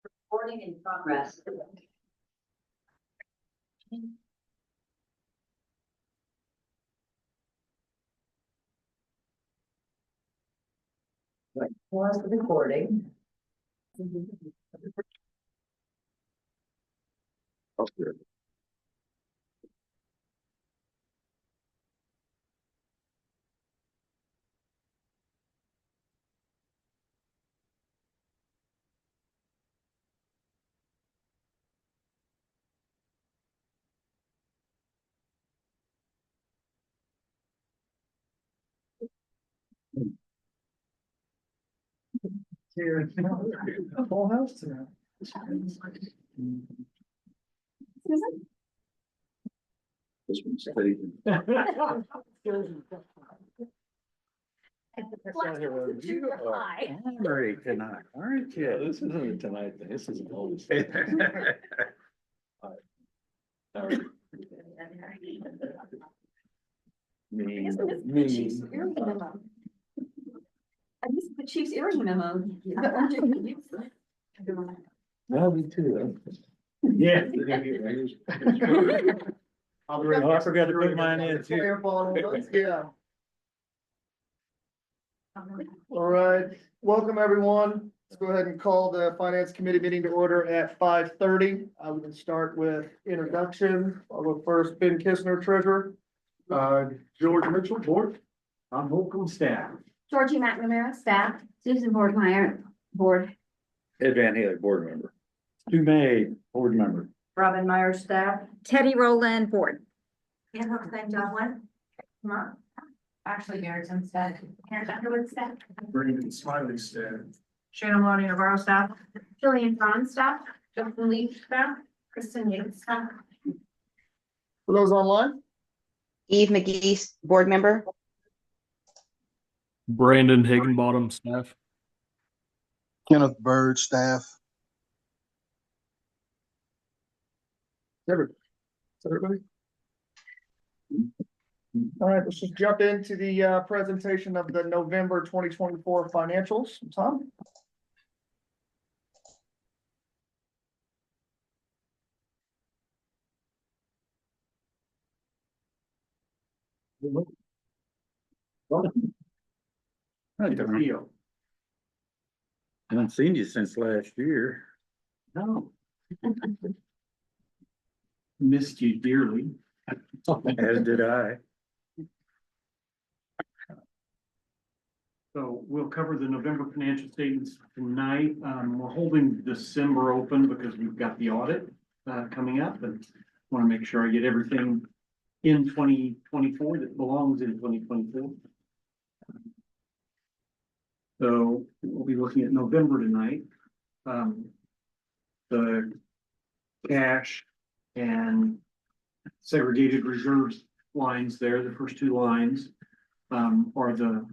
Recording in progress. Pause the recording. Full house tonight. This one's steady. You are angry tonight, aren't you? This isn't a tonight thing, this is an old. Me, I missed the chief's earring memo. well, me too. Yeah. Oh, I forgot to put mine in too. Yeah. All right, welcome everyone. Let's go ahead and call the finance committee meeting to order at 5:30. I will start with introduction. I'll go first, Ben Kistner, treasurer. George Mitchell, board. I'm Holcomb staff. Georgie McNamara, staff. Susan Boardmeyer, board. Ed Van Haley, board member. Stu May, board member. Robin Meyer, staff. Teddy Rowland, board. Ann Hook, John one. Come on. Ashley Garrettson, staff. Karen Underwood, staff. Brandon Smiley staff. Shannon Maloney Navarro, staff. Jillian Vaughn, staff. Justin Lee, staff. Kristen Yates, staff. For those online, Eve McGee, board member. Brandon Higginbottom, staff. Kenneth Bird, staff. everybody. All right, let's just jump into the presentation of the November 2024 financials. Tom? I haven't seen you since last year. No. Missed you dearly. As did I. So we'll cover the November financial statements tonight. We're holding December open because we've got the audit coming up and want to make sure I get everything in 2024 that belongs in 2024. So we'll be looking at November tonight. The cash and segregated reserves lines there, the first two lines, are the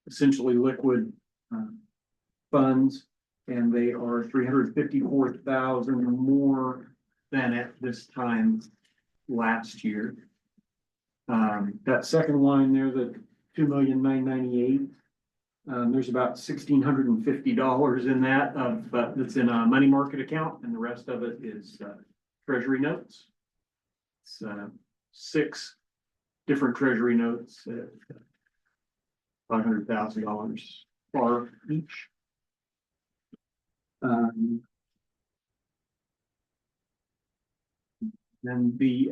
essentially liquid funds, and they are 354,000 more than at this time last year. That second line there, the 2,998,000. There's about $1,650 in that that's in a money market account, and the rest of it is treasury notes. It's 6 different treasury notes at $500,000 for each. Then the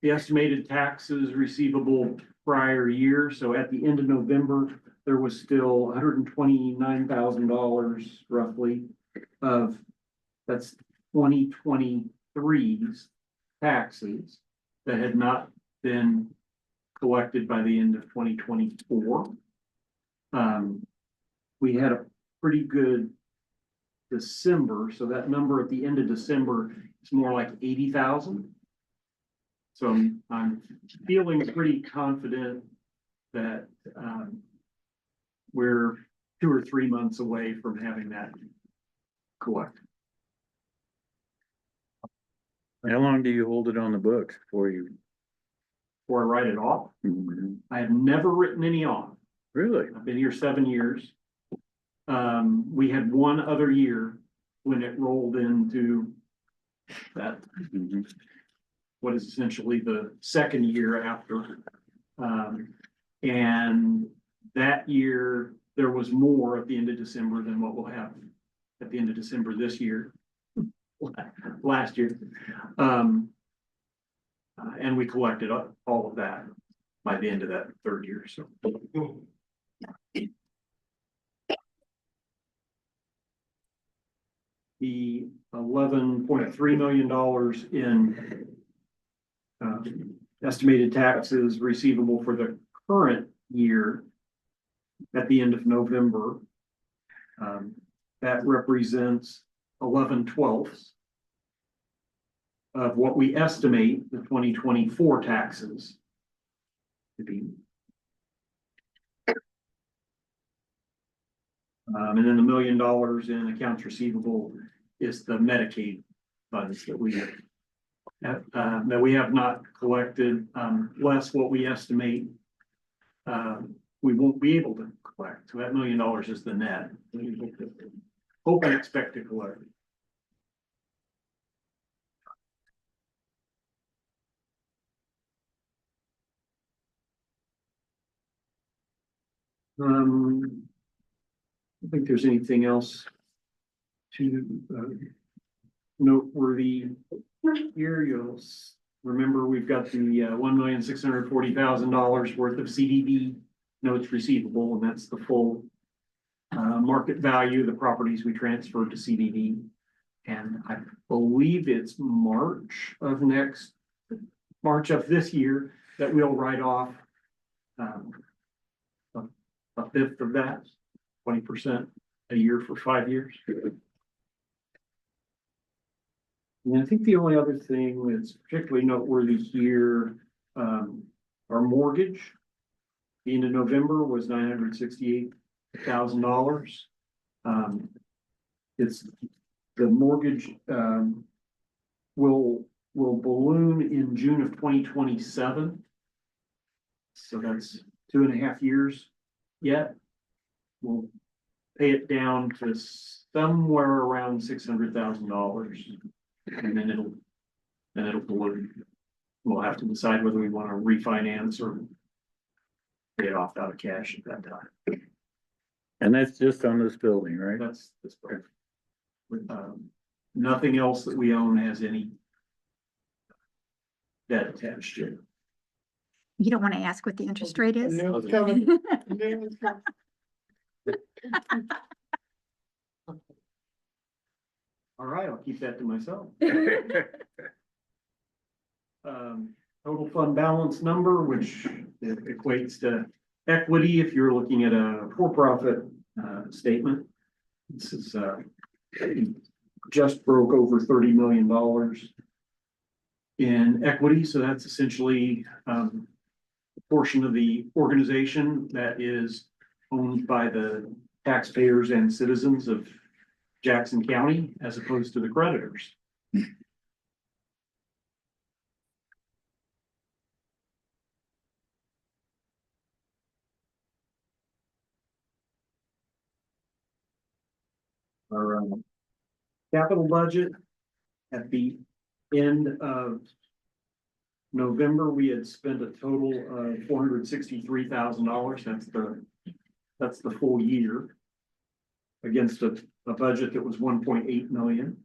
estimated taxes receivable prior year. So at the end of November, there was still $129,000 roughly of, that's 2023's taxes that had not been collected by the end of 2024. We had a pretty good December, so that number at the end of December is more like 80,000. So I'm feeling pretty confident that we're 2 or 3 months away from having that collected. How long do you hold it on the books before you? Before I write it off, I have never written any off. Really? I've been here 7 years. We had one other year when it rolled into that, Mhm. what is essentially the second year after. And that year, there was more at the end of December than what we'll have at the end of December this year. Last year. And we collected all of that by the end of that third year, so. The $11.3 million in estimated taxes receivable for the current year at the end of November. That represents 11/12 of what we estimate the 2024 taxes to be. And then the $1 million in accounts receivable is the Medicaid funds that we have not collected, less what we estimate. We won't be able to collect, so that $1 million is the net. Hope and expect to collect. I don't think there's anything else to noteworthy here. You'll remember we've got the $1,640,000 worth of CDB notes receivable, and that's the full market value of the properties we transferred to CDB. And I believe it's March of this year that we'll write off a fifth of that, 20% a year for 5 years. And I think the only other thing that's particularly noteworthy here, our mortgage, the end of November was $968,000. It's the mortgage will balloon in June of 2027. So that's 2.5 years yet. We'll pay it down to somewhere around $600,000. And then it'll balloon. We'll have to decide whether we want to refinance or pay it off out of cash at that time. And that's just on this building, right? That's this part. Nothing else that we own has any debt attached to it. You don't want to ask what the interest rate is? No, it's coming. No, it's coming. All right, I'll keep that to myself. Total fund balance number, which equates to equity if you're looking at a for-profit statement. This is just broke over $30 million in equity, so that's essentially a portion of the organization that is owned by the taxpayers and citizens of Jackson County as opposed to the creditors. Our capital budget at the end of November, we had spent a total of $463,000. That's the full year against a budget that was 1.8 million.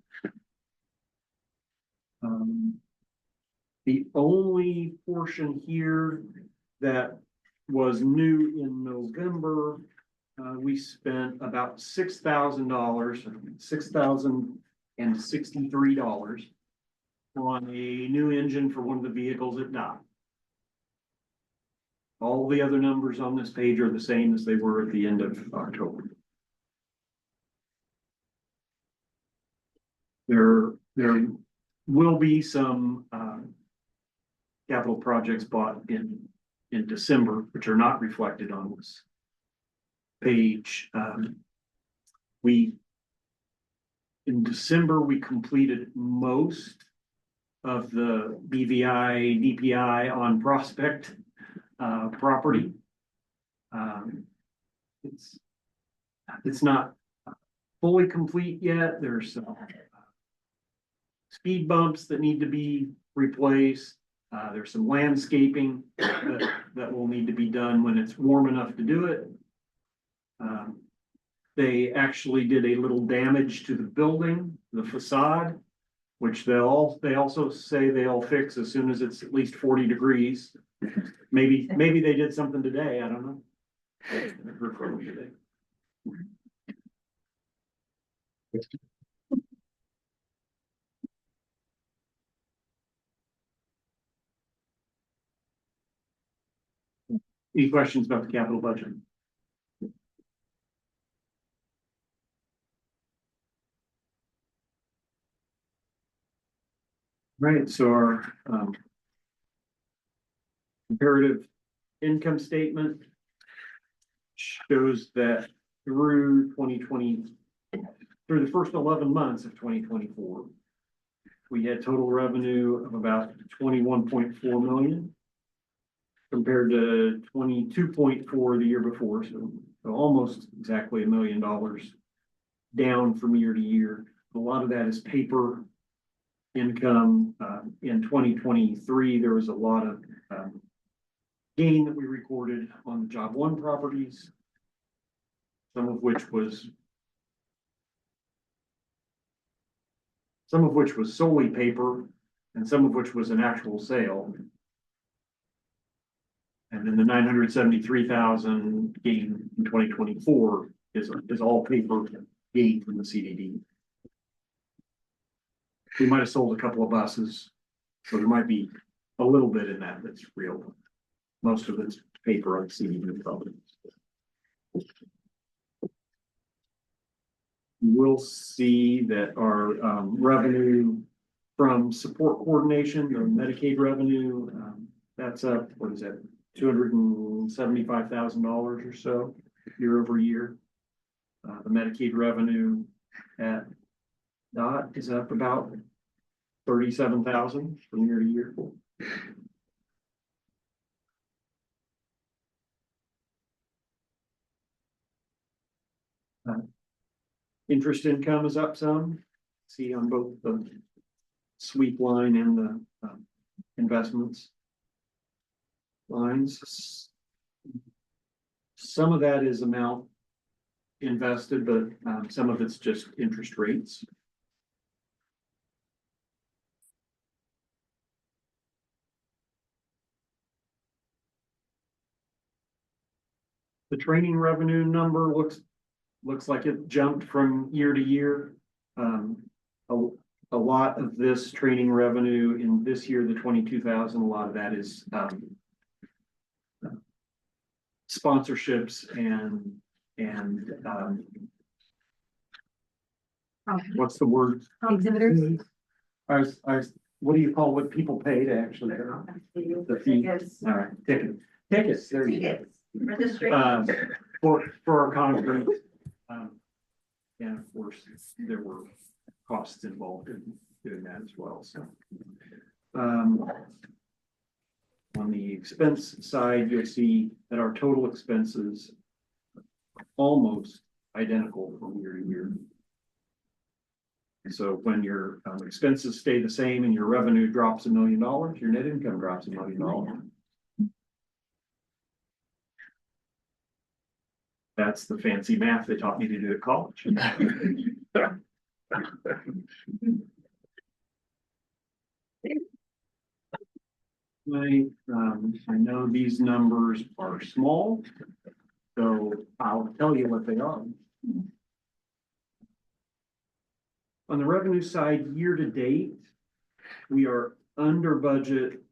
The only portion here that was new in November, we spent about $6,000, $6,063 on a new engine for one of the vehicles at Dock. All the other numbers on this page are the same as they were at the end of October. There will be some capital projects bought in December, which are not reflected on this page. In December, we completed most of the BVI, DPI on Prospect property. It's not fully complete yet. There's some speed bumps that need to be replaced. There's some landscaping that will need to be done when it's warm enough to do it. They actually did a little damage to the building, the facade, which they also say they'll fix as soon as it's at least 40 degrees. Maybe they did something today, I don't know. I heard from them today. Any questions about the capital budget? Right, so our comparative income statement shows that through through the first 11 months of 2024, we had total revenue of about 21.4 million compared to 22.4 the year before, so almost exactly $1 million down from year to year. A lot of that is paper income. In 2023, there was a lot of gain that we recorded on the Job One properties, some of which was solely paper and some of which was an actual sale. And then the 973,000 gain in 2024 is all paper gain from the CDD. We might have sold a couple of buses, so there might be a little bit in that that's real. Most of it's paper on CDD properties. We'll see that our revenue from support coordination, or Medicaid revenue, that's up, what is that, $275,000 or so year over year. The Medicaid revenue at DOT is up about 37,000 from year to year. Interest income is up some. See on both the sweep line and the investments lines. Some of that is amount invested, but some of it's just interest rates. The training revenue number looks like it jumped from year to year. A lot of this training revenue in this year, the 22,000, a lot of that is sponsorships and what's the word? Exhibitors. What do you call what people pay to actually? The fee. All right, tickets. There you go. Registration. For our conference. And of course, there were costs involved in doing that as well, so. On the expense side, you'll see that our total expenses are almost identical from year to year. So when your expenses stay the same and your revenue drops $1 million, your net income drops $1 million. That's the fancy math they taught me to do at college. I know these numbers are small, so I'll tell you what they are. On the revenue side, year to date, we are under budget,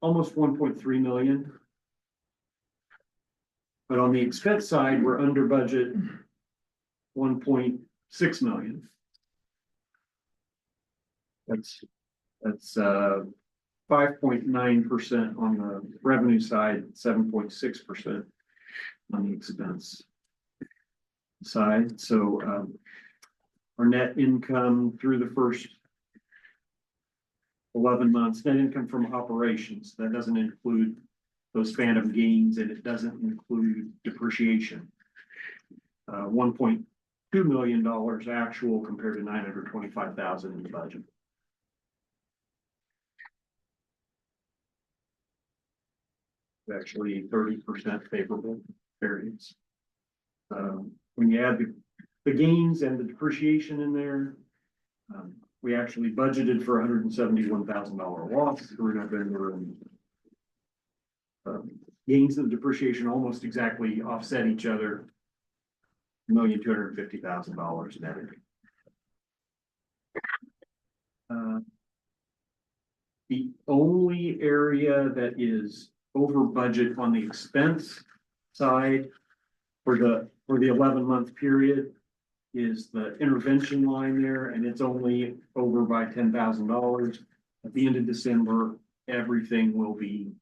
almost 1.3 million. But on the expense side, we're under budget 1.6 million. That's 5.9% on the revenue side, 7.6% on the expense side. So our net income through the first 11 months, net income from operations, that doesn't include those phantom gains, and it doesn't include depreciation. 1.2 $2 million actual compared to $925,000 in the budget. Actually 30% favorable variance. When you add the gains and the depreciation in there, we actually budgeted for $171,000 loss through November, and gains and depreciation almost exactly offset each other. $1,250,000 netted. The only area that is over budget on the expense side for the 11-month period is the intervention line there, and it's only over by $10,000. At the end of December, everything will be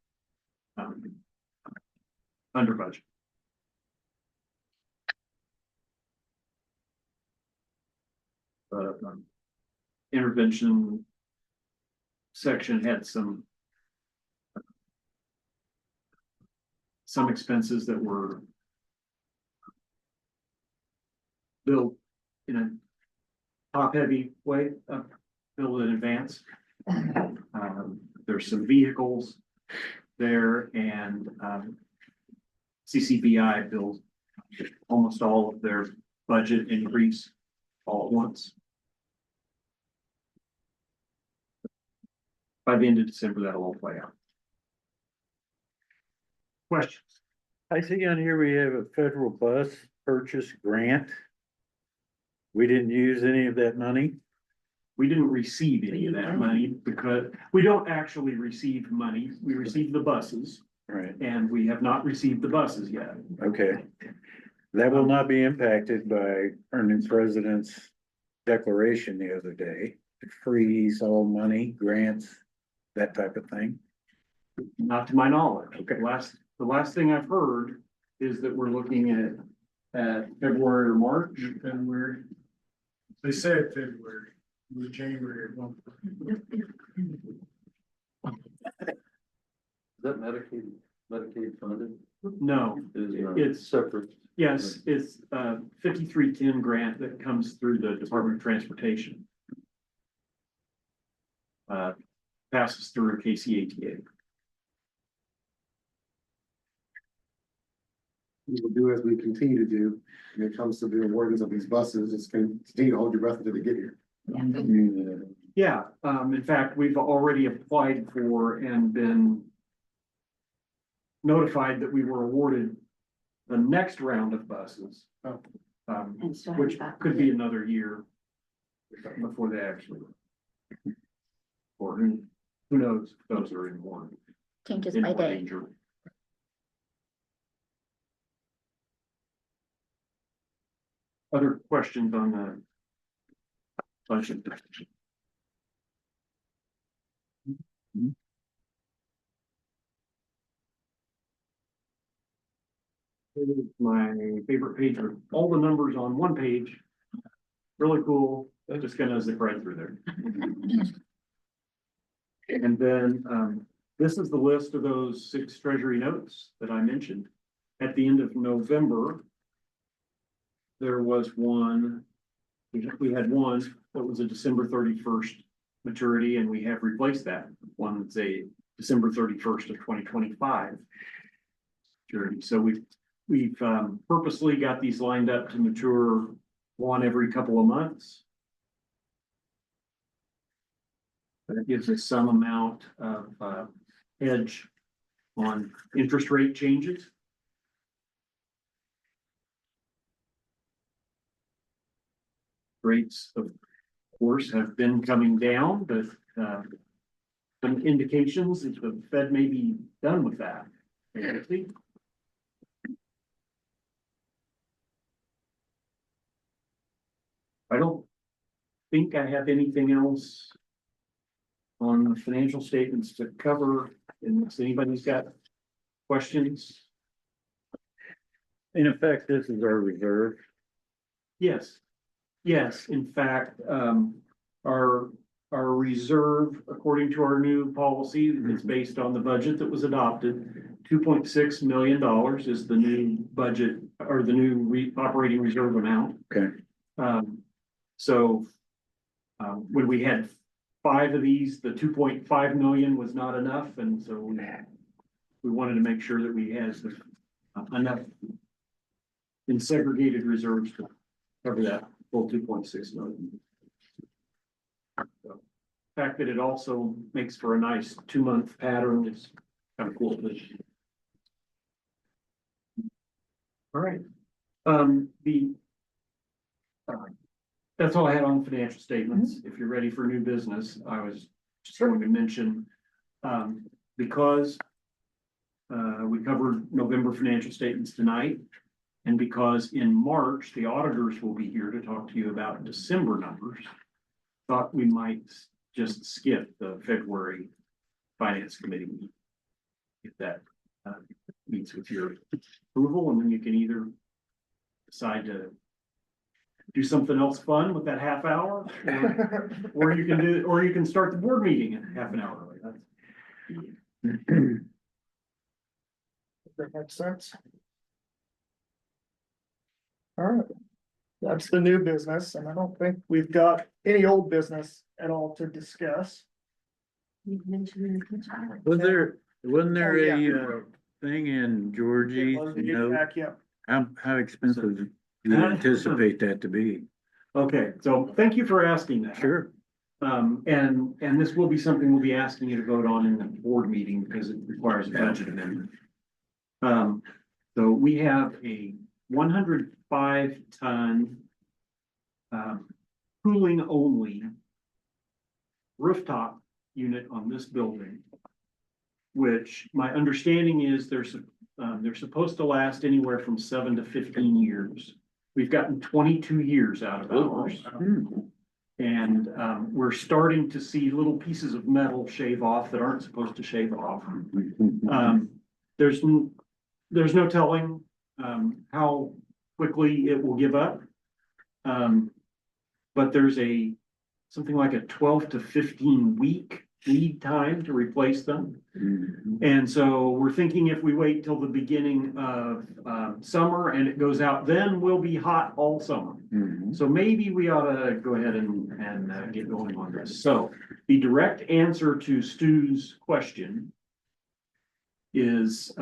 under budget. But intervention section had some expenses that were billed in a top-heavy way, billed in advance. There's some vehicles there, and CCBI billed almost all of their budget increase all at once. By the end of December, that'll all play out. Questions? I see on here we have a federal bus purchase grant. We didn't use any of that money. We didn't receive any of that money because we don't actually receive money. We receive the buses, Right. and we have not received the buses yet. Okay. That will not be impacted by our new president's declaration the other day to freeze all money, grants, that type of thing. Not to my knowledge. Okay. The last thing I've heard is that we're looking at February or March. February. They said February, it was January. Is that Medicaid funded? No, it's separate. yes, it's 5310 grant that comes through the Department of Transportation. Passes through KCATA. We will do as we continue to do when it comes to the awardings of these buses. Just continue to hold your breath until they get here. Yeah, in fact, we've already applied for and been notified that we were awarded the next round of buses. Which could be another year before they actually. Or who knows, if those are in more. Changes in by more day. danger. Other questions on the budget? My favorite page are all the numbers on one page. Really cool. Just gonna zip right through there. And then, this is the list of those 6 treasury notes that I mentioned. At the end of November, there was one, we had one that was a December 31st maturity, and we have replaced that. One that's a December 31st of 2025 maturity. So we've purposely got these lined up to mature one every couple of months. That gives us some amount of hedge on interest rate changes. Rates, of course, have been coming down, but some indications that the Fed may be done with that. I don't think I have anything else on the financial statements to cover, unless anybody's got questions. In effect, this is our reserve. Yes, in fact, our reserve, according to our new policy, is based on the budget that was adopted. $2.6 million is the new budget, or the new operating reserve amount. Okay. So when we had 5 of these, the 2.5 million was not enough, and so we wanted to make sure that we had enough in segregated reserves to cover that full 2.6 million. So, the fact that it also makes for a nice 2-month pattern is kind of cool. All right, that's all I had on financial statements. If you're ready for new business, I was just going to mention, because we covered November financial statements tonight, and because in March, the auditors will be here to talk to you about December numbers, thought we might just skip the February Finance Committee meeting, if that meets with your approval, and then you can either decide to do something else fun with that half hour, or you can start the board meeting in half an hour. That makes sense. All right, that's the new business, and I don't think we've got any old business at all to discuss. wasn't there Oh, yeah. a thing in Georgie, It was the you know, HVAC, yeah. how expensive do you anticipate that to be? Okay, so thank you for asking that. Sure. And this will be something we'll be asking you to vote on in the board meeting because it requires a budget amendment. So we have a 105-ton cooling only rooftop unit on this building, which my understanding is they're supposed to last anywhere from 7 to 15 years. We've gotten 22 years out of ours. And we're starting to see little pieces of metal shave off that aren't supposed to shave off. There's no telling how quickly it will give up. But there's something like a 12 to 15 week lead time to replace them. And so we're thinking if we wait till the beginning of summer and it goes out, then we'll be hot all summer. So maybe we ought to go ahead and get going on this. So the direct answer to Stu's question is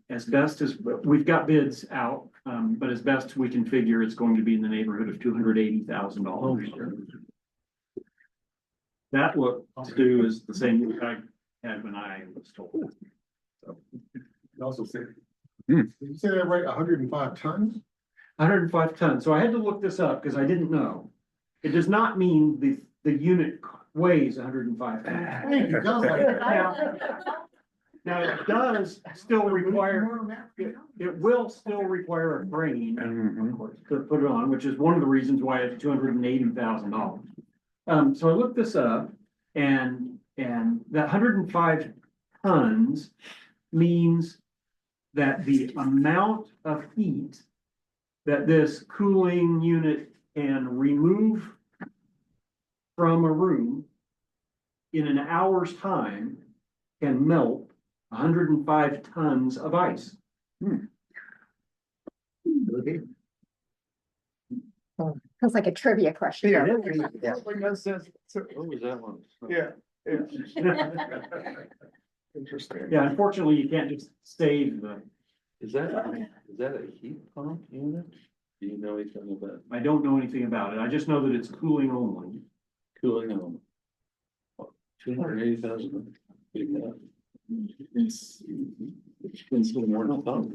as best as we've got bids out, but as best we can figure, it's going to be in the neighborhood of $280,000. That what Stu is the same I had when I was told. So, You also said, did you say that right, 105 tons? 105 tons. So I had to look this up because I didn't know. It does not mean the unit weighs 105 tons. Thank you, sounds like- Now it does still require, it will still require a crane, of course, to put it on, which is one of the reasons why it's $280,000. So I looked this up and that 105 tons means that the amount of heat that this cooling unit can remove from a room in an hour's time can melt 105 tons of ice. Sounds like a trivia question. Yeah. Yeah. Like that says- What was that one? Yeah. Interesting. Yeah, unfortunately, you can't just save the, Is that a heat pump unit? Do you know anything about I don't know anything about it. I just know that it's cooling only. cooling on? 280,000. It's still more than thought.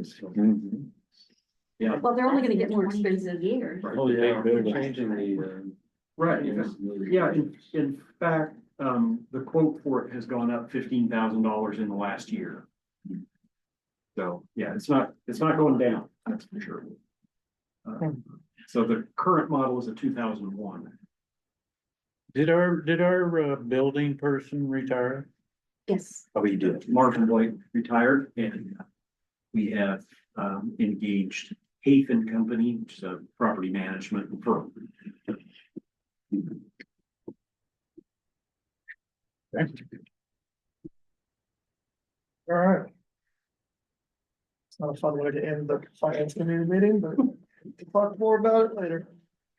Yeah. Well, they're only gonna get more expensive years. Oh, yeah, they're changing the. Right, yeah, in fact, the quote for it has gone up $15,000 in the last year. So, yeah, it's not going down, that's for sure. So the current model is a 2001. Did our building person retire? Yes. Oh, he did. Marvin Blake retired and we have engaged Haith and Company, which is a property management firm. All right. It's not a fun way to end the finance committee meeting, but we'll talk more about it later.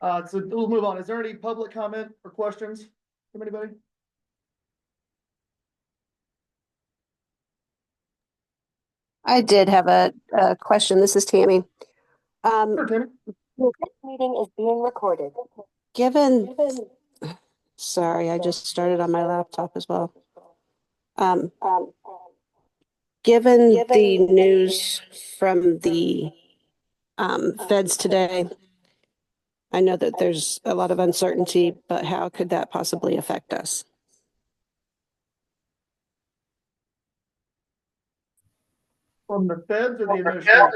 So we'll move on. Is there any public comment or questions from anybody? I did have a question. This is Tammy. Sure, Tammy. This meeting is being recorded. Given, sorry, I just started on my laptop as well. Given the news from the feds today, I know that there's a lot of uncertainty, but how could that possibly affect us? From the feds or the administration?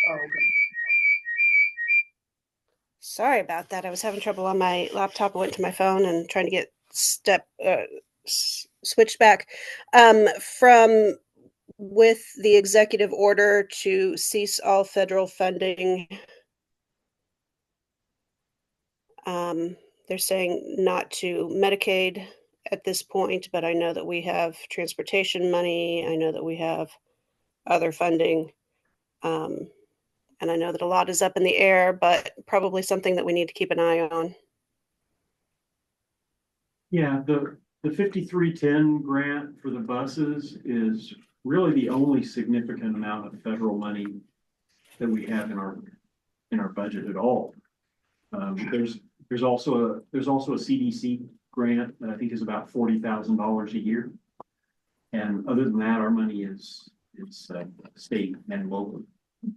Oh, okay. Sorry about that. I was having trouble on my laptop. I went to my phone and trying to get switched back. From with the executive order to cease all federal funding, they're saying not to Medicaid at this point, but I know that we have transportation money. I know that we have other funding. And I know that a lot is up in the air, but probably something that we need to keep an eye on. Yeah, the 5310 grant for the buses is really the only significant amount of federal money that we have in our budget at all. There's also a CDC grant that I think is about $40,000 a year. And other than that, our money is state and local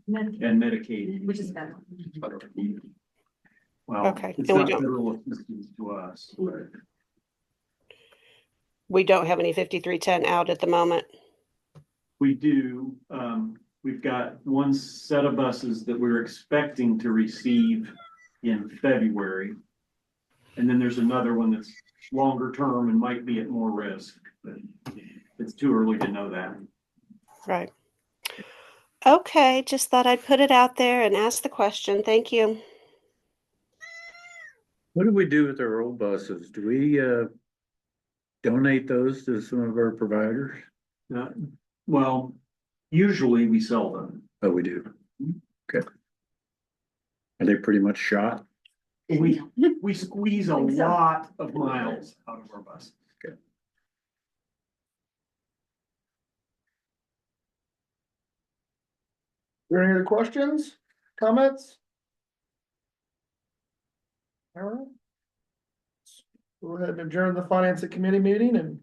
and Medicaid. Which is federal. Well, Okay. it's And we not don't- federal assistance to us, but We don't have any 5310 out at the moment. we do. We've got one set of buses that we're expecting to receive in February. And then there's another one that's longer term and might be at more risk, but it's too early to know that. Right. Okay, just thought I'd put it out there and ask the question. Thank you. What do we do with our old buses? Do we, donate those to some of our providers? Well, usually we sell them. Oh, we do. Okay. Are they pretty much shot? We squeeze a lot of miles out of our buses. Okay. Are there any other questions, comments? All right. Go ahead and adjourn the finance committee meeting and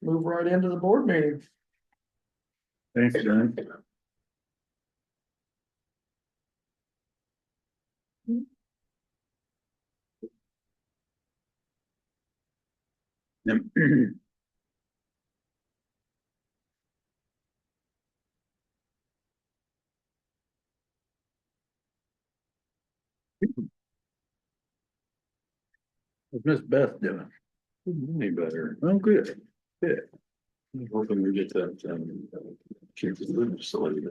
move right into the board meeting. Thanks, John. What's Miss Beth doing? Any better? I'm good. Good. I'm hoping we get that, Kansas Living facility.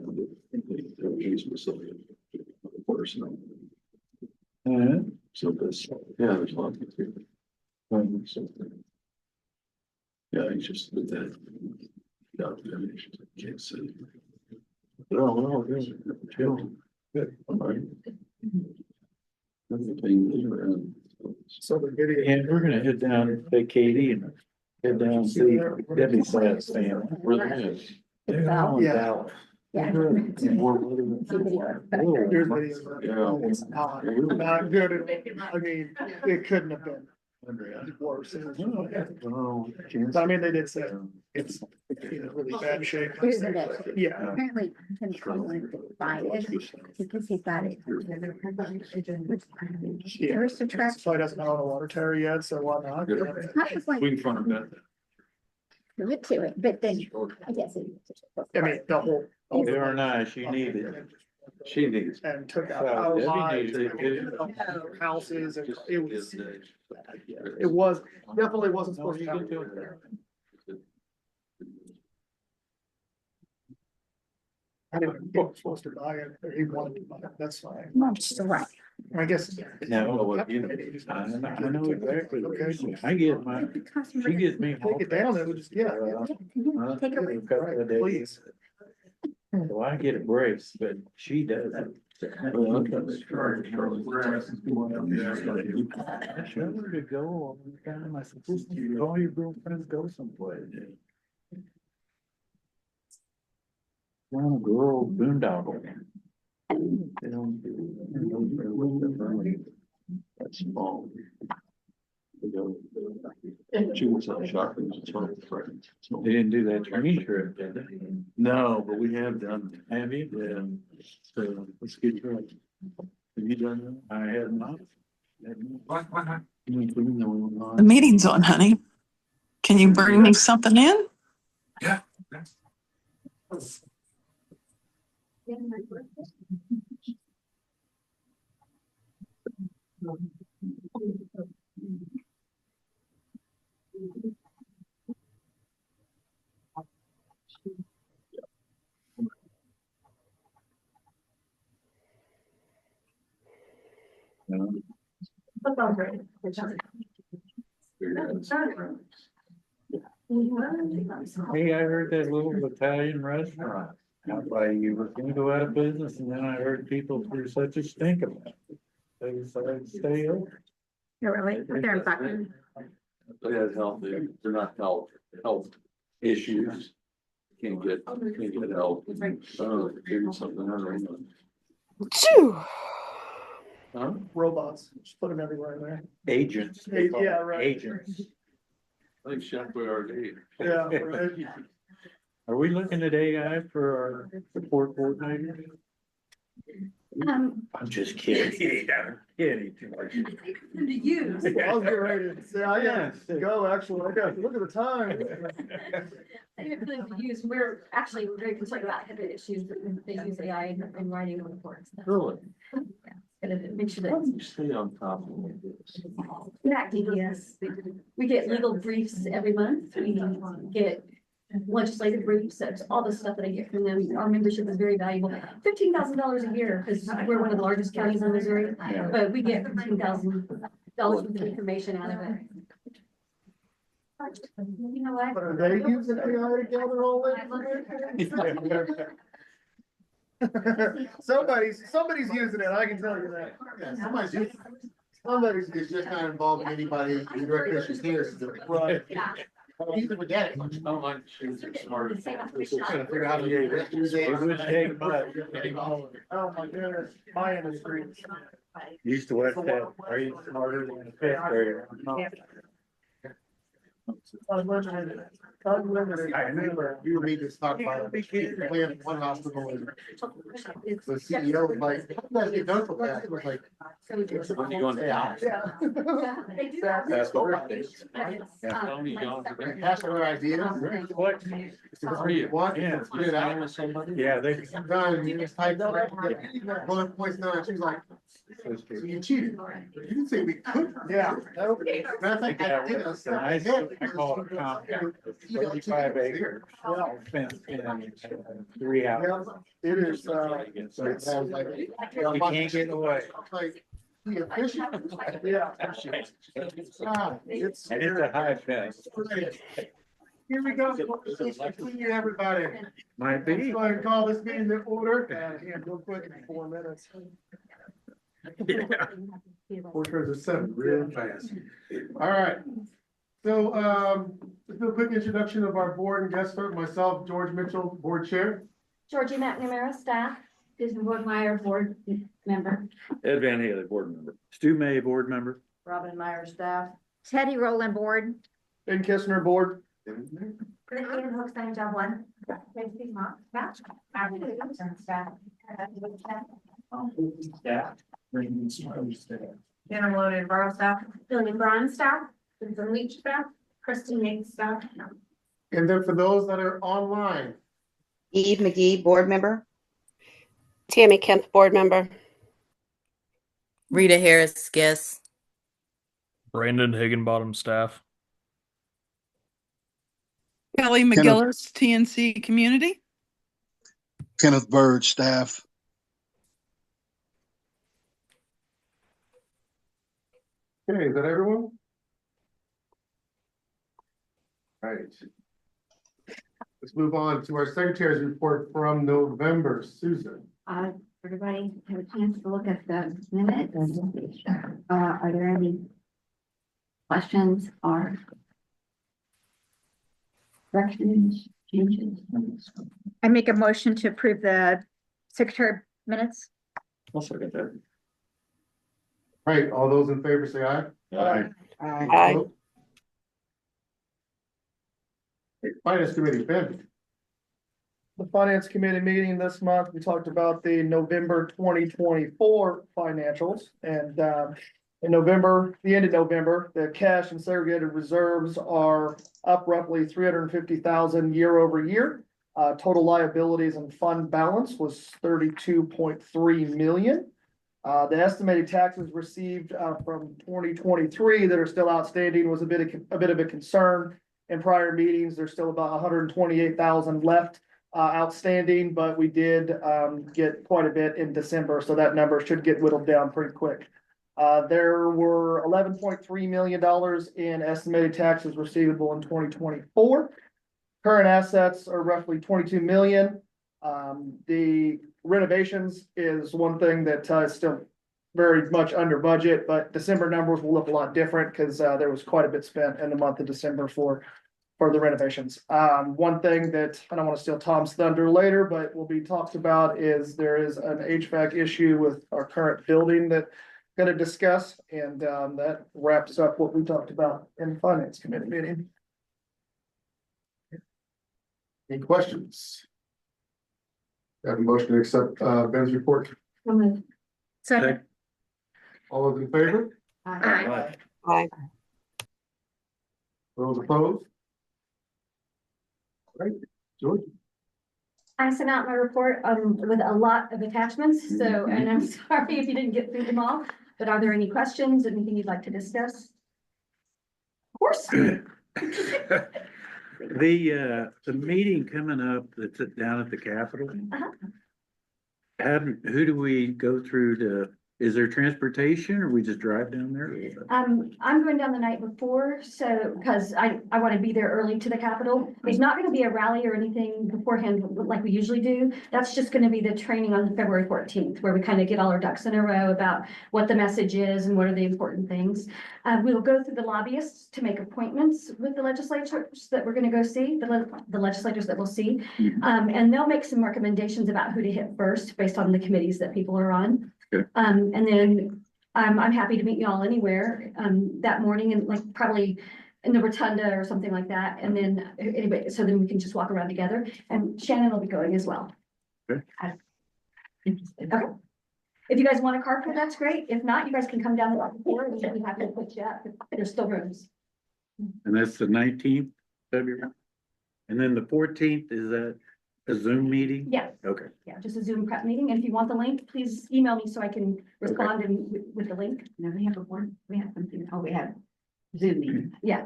Facility. Personal. So this, yeah, there's a lot to do. Yeah, he's just with that. Yeah, can't see. No, good. Good. All right. So the video. And we're gonna head down, take Katie and head down and see Debbie's last family. Where they is. They're all in Yeah. Dallas. Yeah. Here's videos. Not good. I mean, it couldn't have been worse. But I mean, they did say it's in really bad shape. It was in bad shape. Yeah. Apparently, Tim's calling to buy it because he thought it. Yeah. Tourist attraction. So he doesn't own a water tower yet, so why not? I was like, We can front that. do it to it, but then I guess it. I mean, the whole. They are nice, you need it. She needs. And took out Well, power Debbie lines, needs it. houses, and it was, definitely wasn't supposed to happen. I didn't, he was supposed to buy it, or he wanted to buy it, that's fine. Mom's still right. I guess. No, well, you know, I know exactly. what you're saying. I get my, she gets me. Take it down, it would just, yeah. Take a break. A couple of days. Please. So I get a brace, but she doesn't. Well, I'm trying to charge her. I showed her to go all the time. I said, just call your girlfriend, go someplace. Well, girl, boondoggle. They don't do. That's small. She was at shopping, friends. They didn't do that training trip, did they? No, but we have done. Have you? Yeah. So let's get through it. Have you done that? I have not. The meeting's on, honey. Can you bring me something in? Hey, I heard that little Italian restaurant out by you was gonna go out of business, and then I heard people threw such a stink about it. They decided to stay open. You're really, they're in Buckland. They had health, they're not health issues. Can't get help. Figure something out. Phew. Huh? Robots, just put them everywhere in there. Agents. Yeah, right. Agents. I think Chef already. Yeah, right. Are we looking at AI for our support coordinator? I'm just kidding. Kidding. To use. I was getting ready to say, I gotta go, actually, I gotta look at the time. I didn't really use, we're very concerned about HIPAA issues, but they use AI in writing reports. Really? And make sure How do that. you stay on top of this? Not DPS. We get legal briefs every month. We get legislative briefs. That's all the stuff that I get from them. Our membership is very valuable. $15,000 a year because we're one of the largest counties in Missouri, but we get $15,000 worth of information out of it. You know what? But are they using AI to gather all that information? Somebody's using it, I can tell you that. Yeah, somebody's just not involving anybody, the direct issues here. Right. You can forget it. Oh, my shoes are smart. Trying to figure out how to use it. It would take much. Oh, my goodness, my industry. Used to watch that, are you smarter than a fifth grader? Unlimited. Unlimited. I remember. You read this talk about one hospital and the CEO was like, how do you guys get done with that? It was like. When you going to AI? Yeah. They do That's what we're doing. Yeah. Tony John's a great- Pass their ideas. What? Are you? What? Yeah. Get it out. Yeah, they. Done, you just type bullet points done, she's like, so you cheated. You didn't say we couldn't. Yeah. Matter of fact, I did a step ahead. I call it compound. It's 35 acres. Fenced in, 3 hours. It is, So it sounds like. You can't get away. Like, be efficient. yeah. Ah, It's. And it's a high fence. Here we go. See everybody. Might Let's be. go ahead and call this meeting to order. Yeah, real quick in 4 minutes. Quarters of 7, real fast. All right. So, let's do a quick introduction of our board and guest start myself, George Mitchell, board chair. Georgie McNamara, staff. Susan Borgmeyer, board member. Ed Van Haley, board member. Stu May, board member. Robin Meyer, staff. Teddy Rowland, board. Ben Kistner, board. Christine Hookstein, job 1. Tracy Mock, staff. Abby Johnson, staff. Jenna Loaded, borough staff. Billy Braun, staff. Susan Leach, staff. Kristen Yates, staff. And then for those that are online, Eve McGee, board member. Tammy Kemp, board member. Rita Harris, guest. Brandon Higginbottom, staff. Kelly McGillis, TNC Community. Kenneth Bird, staff. Okay, is that everyone? All right. Let's move on to our secretary's report from November. Susan. Everybody have a chance to look at the minutes. Are there any questions or corrections, changes? I make a motion to approve the secretary minutes. I'll second that. All right, all those in favor say aye. Aye. Aye. Finance committee, Ben. The finance committee meeting this month, we talked about the November 2024 financials and, in November, the end of November, the cash and segregated reserves are up roughly 350,000 year over year. Total liabilities and fund balance was 32.3 million. The estimated taxes received from 2023 that are still outstanding was a bit of a concern. In prior meetings, there's still about 128,000 left outstanding, but we did get quite a bit in December, so that number should get whittled down pretty quick. There were $11.3 million in estimated taxes receivable in 2024. Current assets are roughly 22 million. The renovations is one thing that is still very much under budget, but December numbers will look a lot different because there was quite a bit spent in the month of December for the renovations. One thing that I don't want to steal Tom's thunder later, but will be talked about is there is an HVAC issue with our current building that I'm going to discuss, and that wraps up what we talked about in the finance committee meeting. Any questions? Have a motion to accept Ben's report. Second. All those in favor? Aye. Aye. Those opposed? All right, George. I sent out my report with a lot of attachments, so, and I'm sorry if you didn't get through them all, but are there any questions, anything you'd like to discuss? Of course. The meeting coming up that's down at the Capitol. Who do we go through to, is there transportation or we just drive down there? I'm going down the night before, so, because I want to be there early to the Capitol. There's not going to be a rally or anything beforehand like we usually do. That's just going to be the training on February 14th, where we kind of get all our ducks in a row about what the message is and what are the important things. We will go through the lobbyists to make appointments with the legislators that we're going to go see, the legislators that we'll see. And they'll make some recommendations about who to hit first based on the committees that people are on. Okay. And then I'm happy to meet you all anywhere that morning and like probably in the rotunda or something like that. And then anyway, so then we can just walk around together, and Shannon will be going as well. Okay. Okay. If you guys want a car for that's great. If not, you guys can come down the floor and we'll be happy to put you up. There's still rooms. And that's the 19th February. And then the 14th, is that a Zoom meeting? Yeah. Okay. Yeah, just a Zoom prep meeting. And if you want the link, please email me so I can respond with the link. No, we have a board, we have something, we have Zoom meeting. Yeah.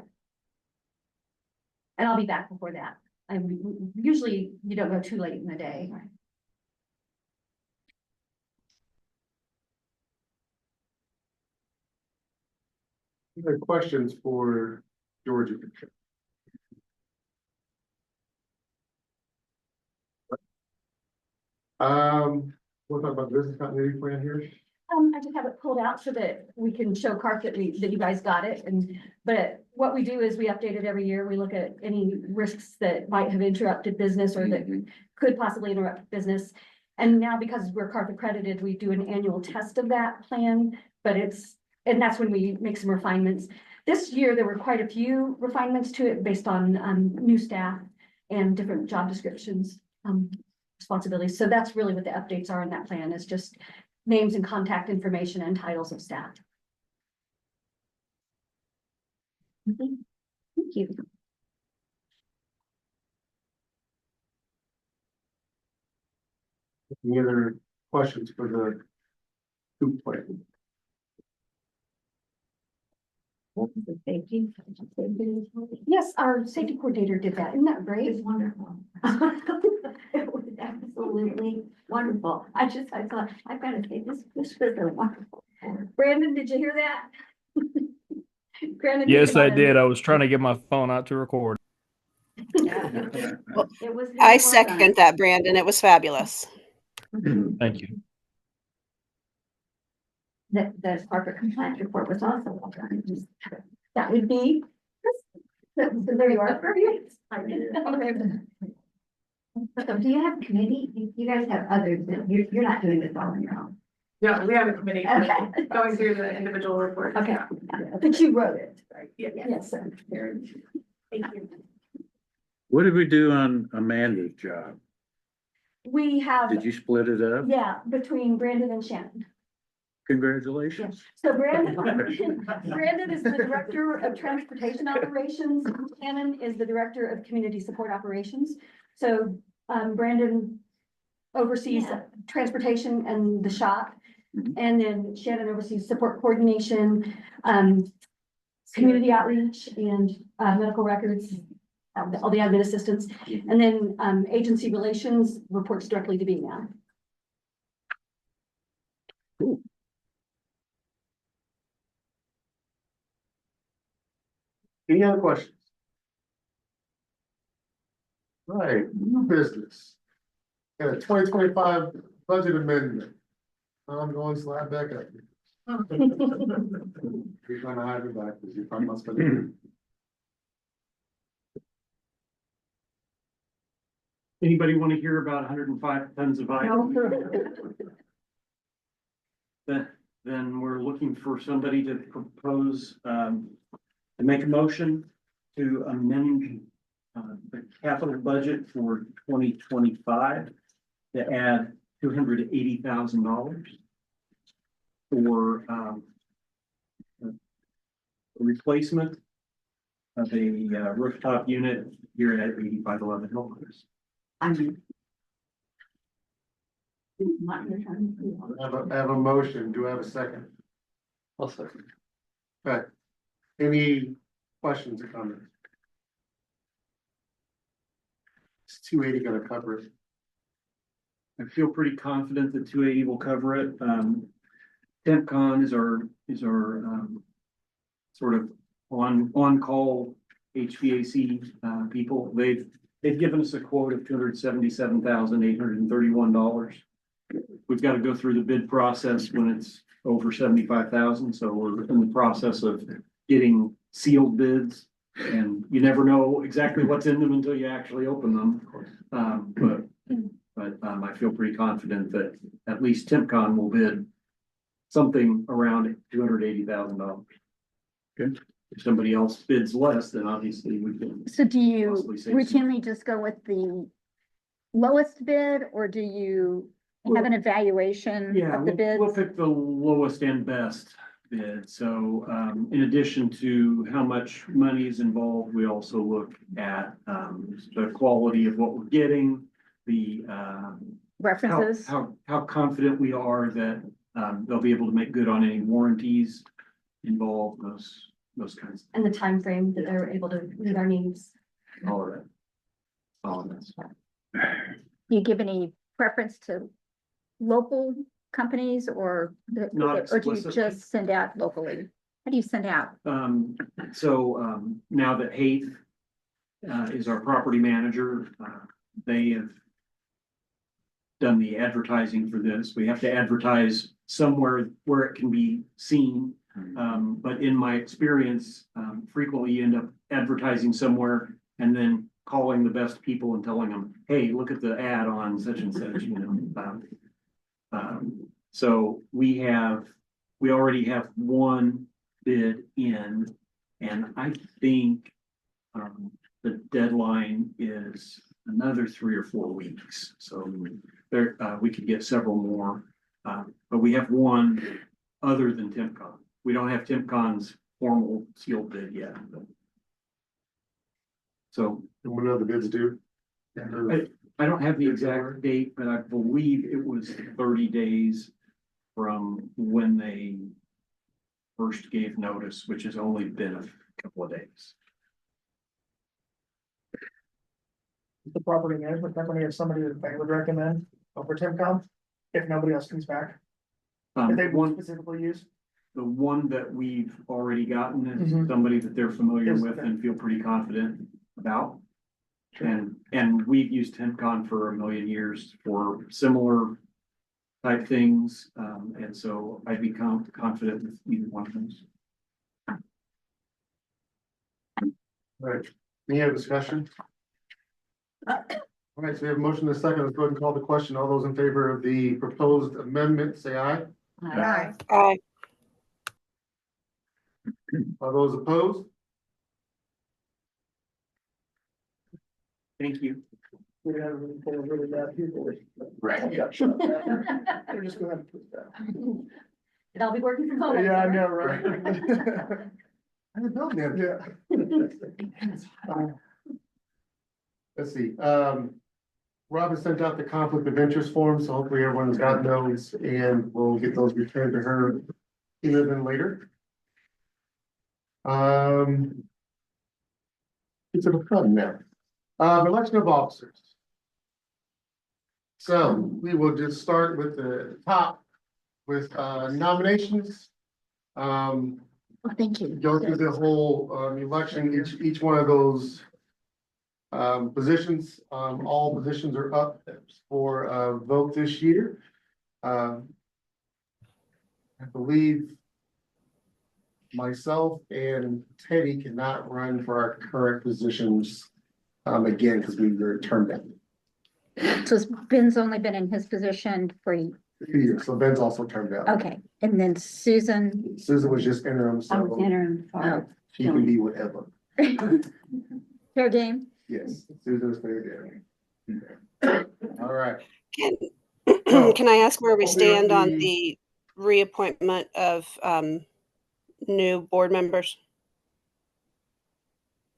And I'll be back before that. Usually you don't go too late in the day. Any questions for George? We'll talk about the business continuity plan here. I just have it pulled out so that we can show Clark that that you guys got it. But what we do is we update it every year. We look at any risks that might have interrupted business or that could possibly interrupt business. And now because we're CARF accredited, we do an annual test of that plan, and that's when we make some refinements. This year, there were quite a few refinements to it based on new staff and different job descriptions, responsibilities. So that's really what the updates are in that plan, is just names and contact information and titles of staff. Thank you. Any other questions for the scoop plan? Safety. Yes, our safety coordinator did that. Isn't that great? It's wonderful. It was absolutely wonderful. I thought, I've got to say, this was really wonderful. Brandon, did you hear that? Brandon Yes, I Higginbottom. did. I was trying to get my phone out to record. It was. I very well done. second that, Brandon. It was fabulous. Thank you. The corporate compliance report was also well done. That would be. There you are. So do you have a committee? You guys have others, that you're not doing this all on your own. Yeah, we have a committee Okay. going through the individual reports. Okay, but you wrote it, right? Yeah. Yes, sir. Thank you. What did we do on Amanda's job? We have, Did you split it up? yeah, between Brandon and Shannon. Congratulations. So Brandon, Brandon is the Director of Transportation Operations. Shannon is the Director of Community Support Operations. So Brandon oversees Yeah. transportation and the shop. Mhm. And then Shannon oversees support coordination, community outreach and medical records, all the admin assistants. And then agency relations reports directly to me now. Any other questions? All right, new business. And a 2025 budget amendment. I'm going slide back up. You're trying to hide me back because you're talking about spending. Anybody want to hear about 105 tons of ice? Then we're looking for somebody to propose, to make a motion to amend the capital budget for 2025 to add $280,000 for a replacement of a rooftop unit here at 8511 Hillcrest. I mean. I have a motion. Do I have a second? I'll second. Okay. Any questions or comments? Is 280 gonna cover it? I feel pretty confident that 280 will cover it. TempCon is our sort of on-call HVAC people. They've given us a quote of $277,831. We've got to go through the bid process when it's over 75,000. So we're in the process of getting sealed bids, and you never know exactly what's in them until you actually open them. But I feel pretty confident that at least TempCon will bid something around $280,000. Good. If somebody else bids less, then obviously we can. So do you Possibly save some. routinely just go with the lowest bid, or do you have an evaluation Yeah, of the bids? we'll pick the lowest and best bid. So in addition to how much money is involved, we also look at the quality of what we're getting, the References? how confident we are that they'll be able to make good on any warranties involved, those kinds And the time frame that they're able to meet our needs. of, all of that. All of that stuff. Do you give any preference to local companies, or Not or do you explicitly. just send out locally? How do you send out? So now that Haith is our property manager, they have done the advertising for this. We have to advertise somewhere where it can be seen. But in my experience, frequently you end up advertising somewhere and then calling the best people and telling them, hey, look at the ad on such and such, you know. So we already have one bid in, and I think the deadline is another 3 or 4 weeks. So there, we could get several more, but we have one other than TempCon. We don't have TempCon's formal sealed bid yet. So And what other bids do? I don't have the exact date, but I believe it was 30 days from when they first gave notice, which has only been a couple of days. The property management company is somebody that they would recommend over TempCon, if nobody else comes back, that they One, would specifically use. the one that we've already gotten is Mhm. somebody that they're familiar Yes, with okay. and feel pretty confident about. And we've used HempCon for a million years for similar type things, and so I'd be confident with either one of those. Right, any other discussion? All right, so we have a motion and a second. Let's go ahead and call the question. All those in favor of the proposed amendment, say aye. Aye. Aye. All those opposed? Thank you. We have really bad people. Right. Yeah, shut up. They're just gonna have to put that. And I'll be working from home. Yeah, I know, right? I didn't know that. Yeah. Let's see, Robin sent out the conflict of interest form, so hopefully everyone's got those and we'll get those returned to her sooner than later. It's a fun now. Election of officers. So we will just start with the top with nominations. Oh, thank you. Go through the whole election, each one of those positions, all positions are up for vote this year. I believe myself and Teddy cannot run for our current positions again because we were termed out. So Ben's only been in his position for, 2 years, so Ben's also termed out. okay, and then Susan. Susan was just interim, I was so interim for, she can be whatever. Fair game. Yes, Susan is fair game. All right. Can, Oh, can I ask where we opening up stand on the- the reappointment of new board members?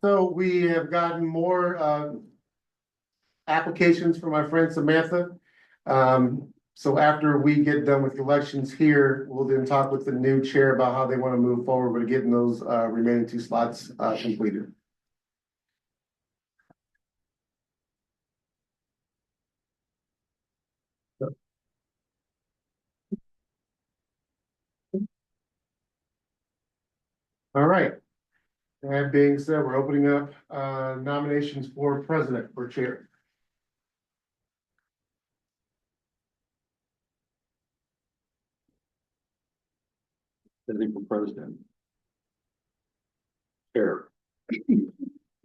So we have gotten more applications from my friend Samantha. So after we get done with elections here, we'll then talk with the new chair about how they want to move forward with getting those remaining 2 slots completed. All right. That being said, we're opening up nominations for president or chair. Sitting for president. Chair.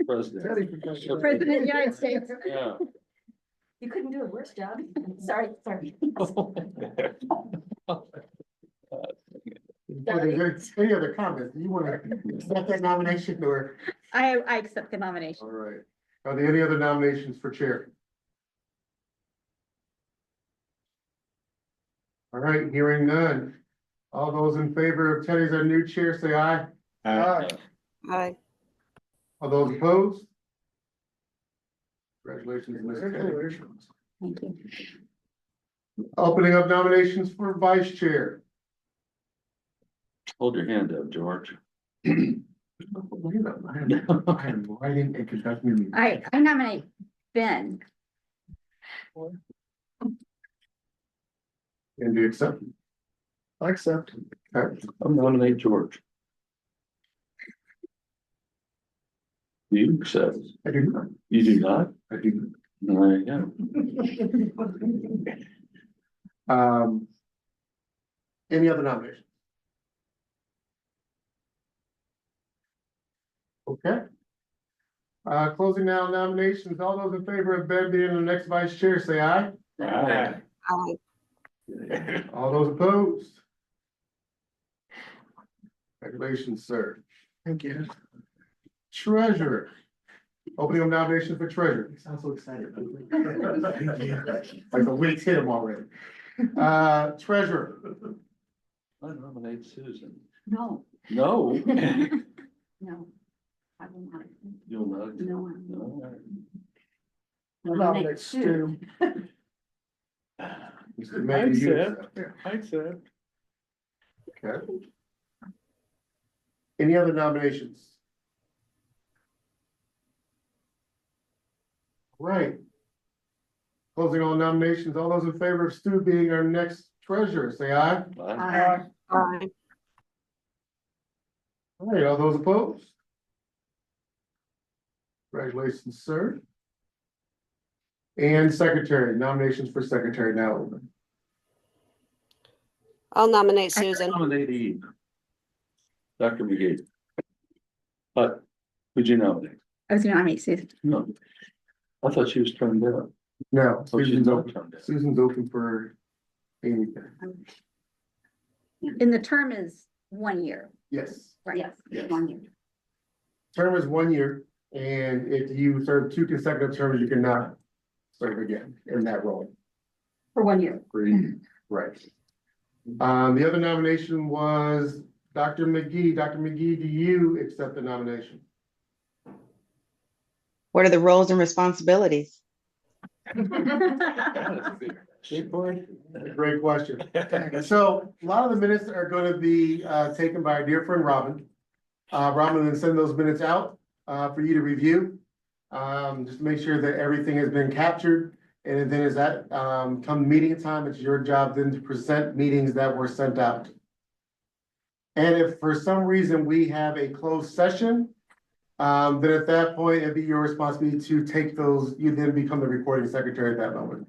President. President of the United States. Yeah. You couldn't do a worse job. Sorry. Any other comments? You want to accept that nomination or? I accept the nomination. All right. Are there any other nominations for chair? All right, hearing none. All those in favor of Teddy as our new chair, say aye. Aye. Aye. All those opposed? Congratulations, Ms. Teddy. Congratulations. Thank you. Opening up nominations for vice chair. Hold your hand up, George. I am writing and conducting. meetings. I nominate Ben. And do you accept? I accept. Okay. I'll nominate George. You accept. I do not. You do not? I do There you go. not. Any other nominations? Okay. Closing now nominations. All those in favor of Ben being the next vice chair, say aye. Aye. Aye. All those opposed? Congratulations, sir. Thank you. Treasurer. Opening of nominations for treasurer. You sound so excited. Like the weeks hit him already. Treasurer. I nominate Susan. no, No. no. I will not. You'll not. No, No. I nominate Stu. Mr. Mayor, you accept. I accept. Okay. Any other nominations? Right. Closing all nominations. All those in favor of Stu being our next treasurer, say aye. Aye. Aye. All right, all those opposed? Congratulations, sir. And secretary, nominations for secretary now open. I'll nominate Susan. Nominate Eve. Dr. McGee. But, who'd you nominate? I was gonna nominate Susan. No. I thought she was turned down. No, Oh, she's Susan's not open. turned down. Susan's open for anything. And the term is 1 year, Yes, right? Yes, Yes. 1 year. term is 1 year, and if you serve 2 consecutive terms, you cannot serve again in that role. For 1 year. Right. The other nomination was Dr. McGee. Dr. McGee, do you accept the nomination? What are the roles and responsibilities? Great question. So a lot of the minutes are going to be taken by our dear friend Robin. Robin will then send those minutes out for you to review. Just to make sure that everything has been captured. And then as that come meeting time, it's your job then to present meetings that were sent out. And if for some reason we have a closed session, then at that point, it'd be your responsibility to take those, you then become the recording secretary at that moment.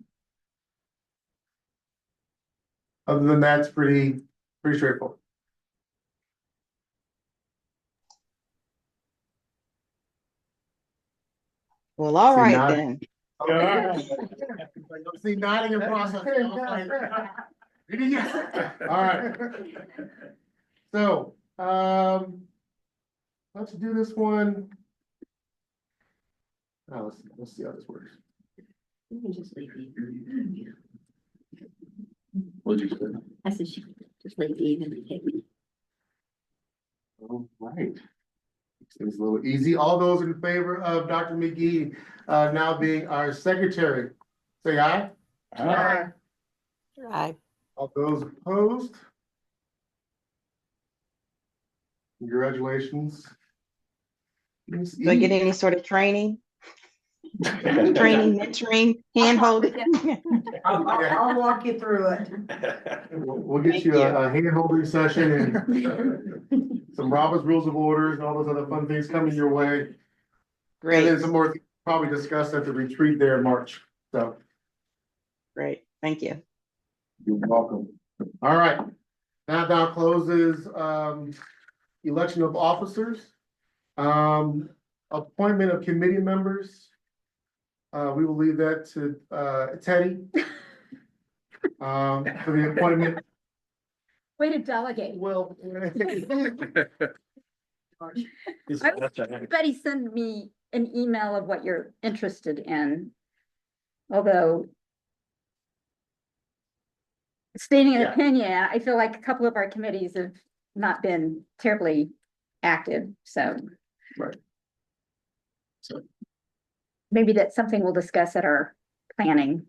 Other than that, it's pretty straightforward. Well, all See, right now- then. See, nodding and processing. All right. So, let's do this one. Now, let's see how this works. You can just leave Eve. What'd you say? I said she could just leave Eve and take me. All right. It's a little easy. All those in favor of Dr. McGee now being our secretary, say aye. Aye. All those opposed? Congratulations. Miss Do I get Eve. any sort of training? Training, mentoring, hand holding? I'll walk you through it. We'll get Thank you you. a hand holding session and some Robert's Rules of Orders and all those other fun things coming your way. And Great, then some more probably discussed at the retreat there in March. So great. Thank you. you're welcome. All right. That now closes election of officers. Appointment of committee members. We will leave that to Teddy. For the appointment. Way to delegate. Well. Betty sent me an email of what you're interested in. Although stating an Yeah. opinion, I feel like a couple of our committees have not been terribly active, so. Right. So. Maybe that's something we'll discuss at our planning.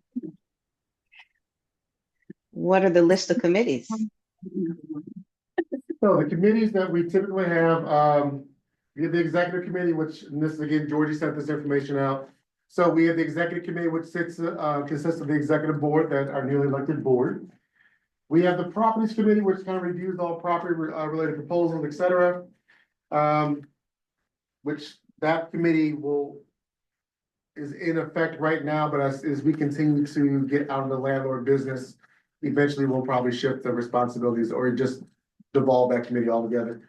What are the list of committees? So the committees that we typically have, we have the executive committee, which, and this is again, Georgie sent this information out. So we have the executive committee, which consists of the executive board, that our newly elected board. We have the properties committee, which kind of reviews all property related proposals, et cetera. Which that committee is in effect right now, but as we continue to get out of the landlord business, eventually we'll probably shift the responsibilities or just devolve that committee altogether.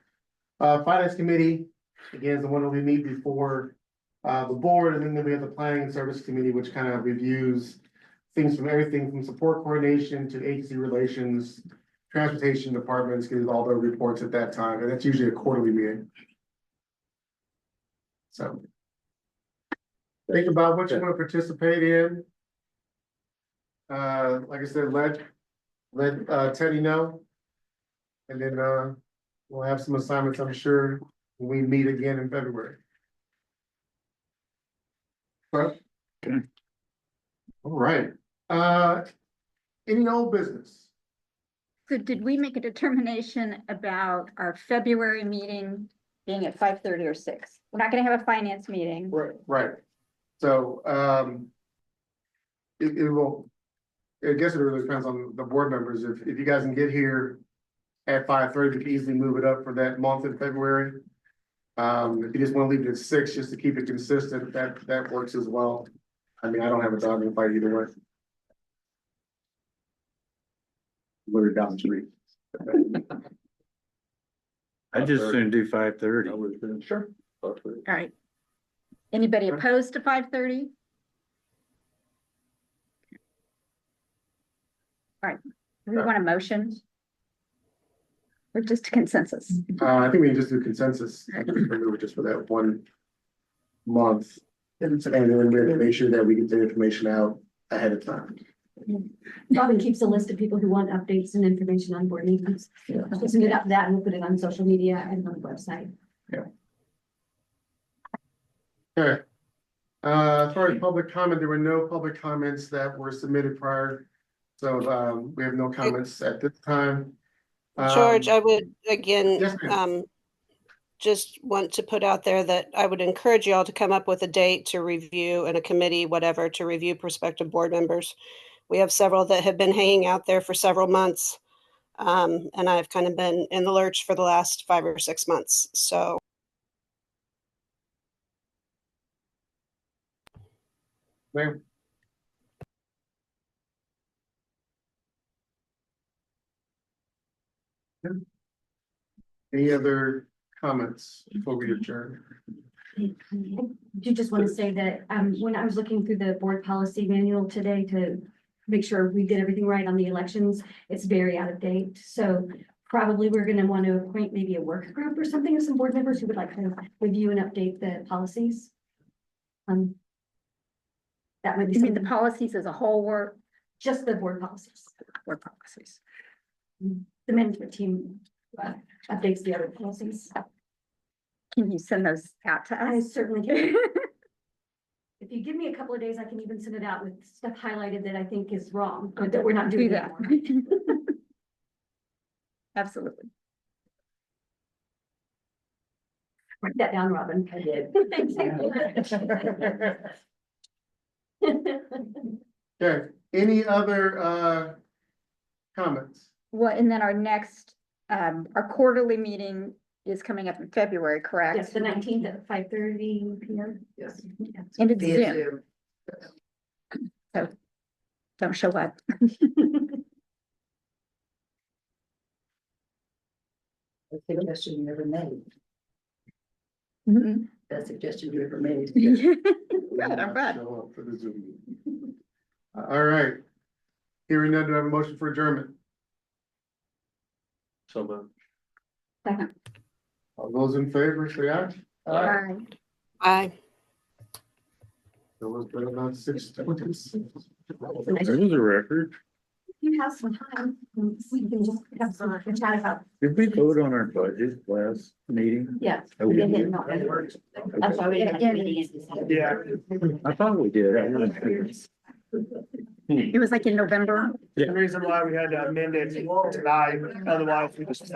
Finance committee, again, is the one that we meet before the board, and then we have the planning and service committee, which kind of reviews things from everything from support coordination to agency relations, transportation departments, gives all their reports at that time, and that's usually a quarterly meeting. So. Think about what you want to participate in. Like I said, let Teddy know. And then we'll have some assignments, I'm sure, when we meet again in February. Okay. All right. Any old business? So did we make a determination about our February meeting being at 5:30 or 6? We're not gonna have a finance meeting. Right. So, it will, I guess it really depends on the board members. If you guys can get here at 5:30, we can easily move it up for that month in February. If you just want to leave it at 6, just to keep it consistent, that works as well. I mean, I don't have a dog in the fight either way. We're down the street. I just soon do 5:30. Sure. All right. Anybody opposed to 5:30? All right, do we want a motion? Or just a consensus? I think we can just do consensus, remove it just for that 1 month. And then we have to make sure that we get the information out ahead of time. Robin keeps a list of people who want updates and information on board meetings. We'll send it out to that and we'll put it on social media and on the website. Okay. As far as public comment, there were no public comments that were submitted prior. So, we have no comments at this time. George, I would again, Yes, ma'am. just want to put out there that I would encourage you all to come up with a date to review and a committee, whatever, to review prospective board members. We have several that have been hanging out there for several months. And I've kind of been in the lurch for the last 5 or 6 months. So Ma'am. Any other comments before we adjourn? I do just want to say that, when I was looking through the board policy manual today to make sure we did everything right on the elections, it's very out of date. So probably we're gonna want to appoint maybe a work group or something of some board members who would like to review and update the policies. That might be You mean the something, policies as a whole were just the board policies. board policies? The management team updates the other policies. Can you send those out to I us? certainly can. If you give me a couple of days, I can even send it out with stuff highlighted that I think is wrong, but that we're not doing Do that. that. Absolutely. Write that down, Robin. I did. Okay, any other comments? Well, and then our next, our quarterly meeting is coming up in February, correct? Yes, the 19th at 5:30 PM. Yes. And it's Zoom. So don't show up. Suggestion you ever made. Mhm. That suggestion you ever made. Good, I'm glad. Show up for the Zoom meeting. All right. Hearing none, do I have a motion for adjournment? So much. Second. All those in favor, say aye. Bye. I. That was better than 6:26. There's a record. You have some time, we can just have some chat about. Did we vote on our budget last meeting? Yes. Oh, we did. That's why we had a meeting in December. Yeah. I thought we did. I wasn't sure. It was like in November. The reason why we had to amend it tonight, otherwise we just.